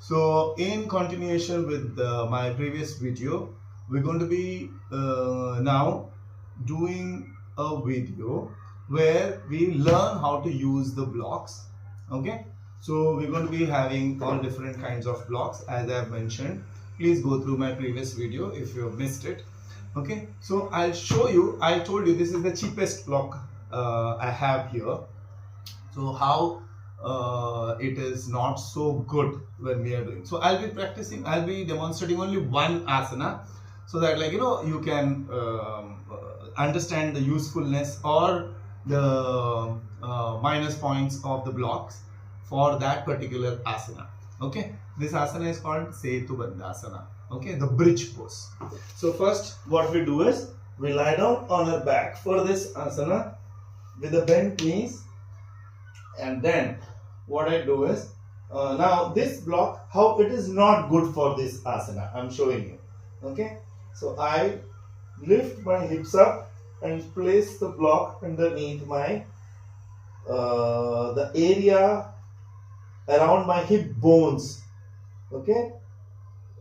So in continuation with my previous video, we're going to be now doing a video where we learn how to use the blocks. Okay, so we're going to be having all different kinds of blocks as I have mentioned. Please go through my previous video if you have missed it. Okay, so I'll show you. I told you this is the cheapest block I have here. So how it is not so good when we are doing. So I'll be practicing, I'll be demonstrating only one asana so that you can understand the usefulness or the minus points of the blocks for that particular asana. Okay, this asana is called Sethubhandasana. Okay, the bridge pose. So first what we do is we lie down on our back for this asana with the bent knees. And then what I do is now this block, how it is not good for this asana, I'm showing you. Okay, so I lift my hips up and place the block underneath my the area around my hip bones. Okay,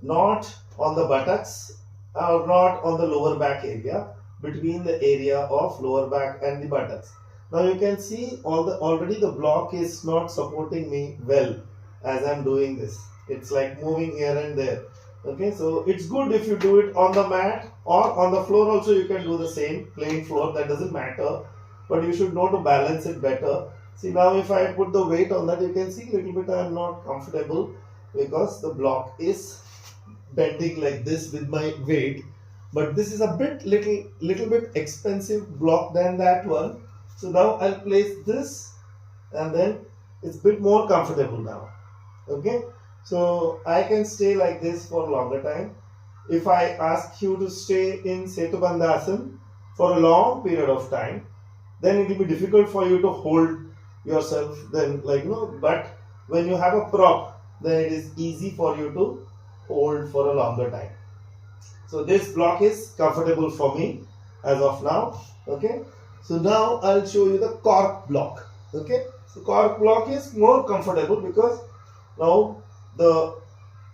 not on the buttocks or not on the lower back area, between the area of lower back and the buttocks. Now you can see already the block is not supporting me well as I'm doing this. It's like moving here and there. Okay, so it's good if you do it on the mat or on the floor also. You can do the same, plain floor, that doesn't matter, but you should know to balance it better. See, now if I put the weight on that, you can see little bit I am not comfortable because the block is bending like this with my weight. But this is a little bit expensive block than that one. So now I'll place this and then it's a bit more comfortable now. Okay, so I can stay like this for a longer time. If I ask you to stay in Sethubhandasana for a long period of time, then it will be difficult for you to hold yourself then, but when you have a prop, then it is easy for you to hold for a longer time. So this block is comfortable for me as of now. Okay, so now I'll show you the cork block. Okay, so cork block is more comfortable because now the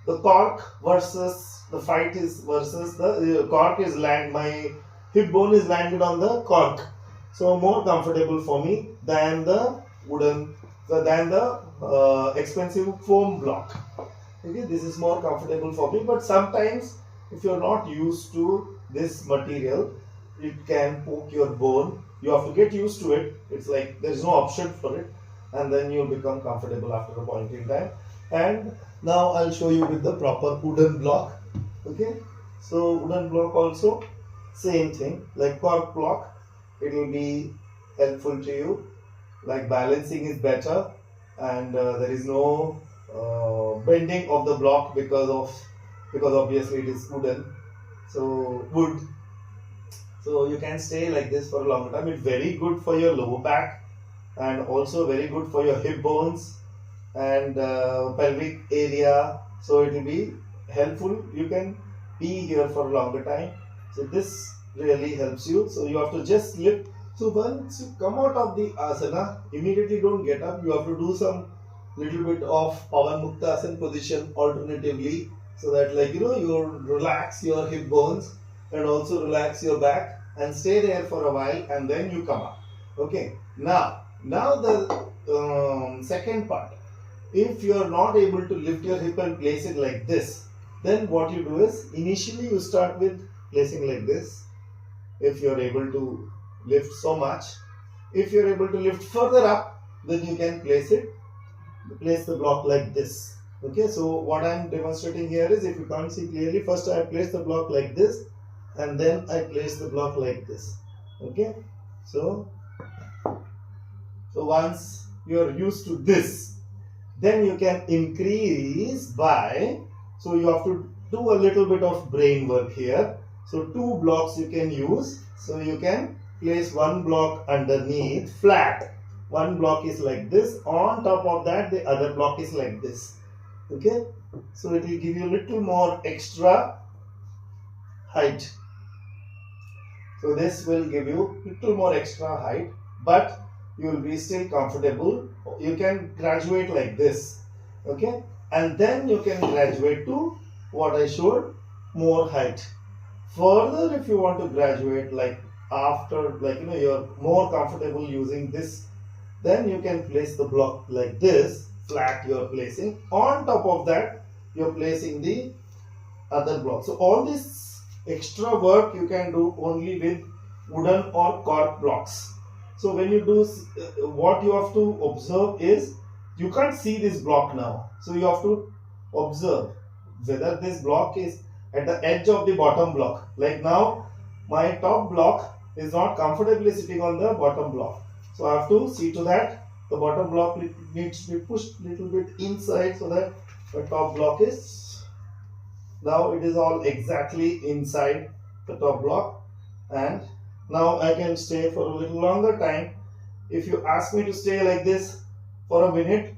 cork versus the fight is versus the cork is my hip bone is landed on the cork, so more comfortable for me than the expensive foam block. Okay, this is more comfortable for me, but sometimes if you are not used to this material, it can poke your bone. You have to get used to it. It's like there is no option for it, and then you'll become comfortable after a point in time. And now I'll show you with the proper wooden block. Okay, so wooden block also same thing like cork block. It will be helpful to you. Like balancing is better, and there is no bending of the block because obviously it is wooden. So wood. So you can stay like this for a long time. It's very good for your lower back and also very good for your hip bones and pelvic area. So it will be helpful. You can be here for a longer time. So this really helps you. So you have to just lift. So once you come out of the asana, immediately don't get up. You have to do some little bit of Pavan Muktasana position alternatively, so that you relax your hip bones and also relax your back and stay there for a while and then you come up. Okay, now the second part, if you are not able to lift your hip and place it like this, then what you do is initially you start with placing like this. If you are able to lift so much, if you are able to lift further up, then you can place the block like this. Okay, so what I am demonstrating here is, if you can't see clearly, first I place the block like this and then I place the block like this. Okay, so once you are used to this, then you can increase by, so you have to do a little bit of brain work here. So 2 blocks you can use. So you can place one block underneath flat. One block is like this. On top of that, the other block is like this. Okay, so it will give you a little more extra height. So this will give you little more extra height, but you will be still comfortable. You can graduate like this. Okay, and then you can graduate to what I showed, more height. Further, if you want to graduate like after, like you're more comfortable using this, then you can place the block like this, flat you're placing. On top of that, you're placing the other block. So all this extra work you can do only with wooden or cork blocks. So when you do, what you have to observe is, you can't see this block now. So you have to observe whether this block is at the edge of the bottom block. Like now, my top block is not comfortably sitting on the bottom block. So I have to see to that the bottom block needs to be pushed a little bit inside so that the top block is, now it is all exactly inside the top block. And now I can stay for a little longer time. If you ask me to stay like this for a minute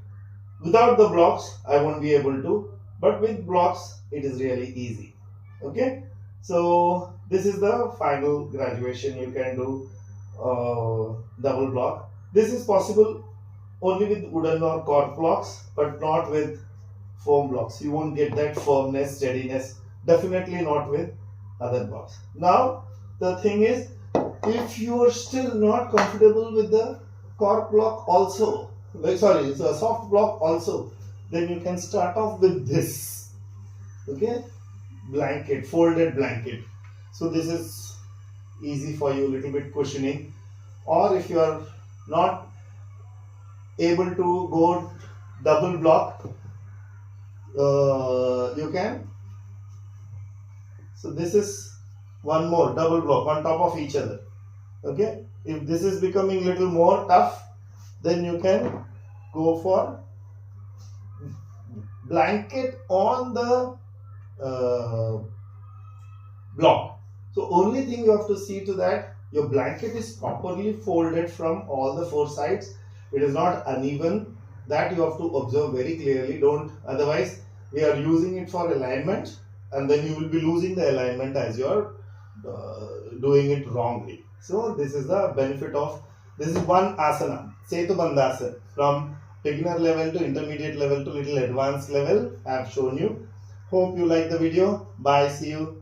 without the blocks, I won't be able to, but with blocks it is really easy. Okay, so this is the final graduation. You can do double block. This is possible only with wooden or cork blocks, but not with foam blocks. You won't get that firmness, steadiness, definitely not with other blocks. Now the thing is, if you are still not comfortable with the cork block also, sorry, it's a soft block also, then you can start off with this, okay, blanket, folded blanket. So this is easy for you, little bit cushioning. Or if you are not able to go double block, you can, so this is one more double block on top of each other. Okay, if this is becoming little more tough, then you can go for blanket on the block. So only thing you have to see to that, your blanket is properly folded from all the four sides. It is not uneven. That you have to observe very clearly. Don't, otherwise we are using it for alignment, and then you will be losing the alignment as you are doing it wrongly. So this is the benefit of, this is one asana, Sethubhandasana, from beginner level to intermediate level to little advanced level I have shown you. Hope you like the video. Bye, see you.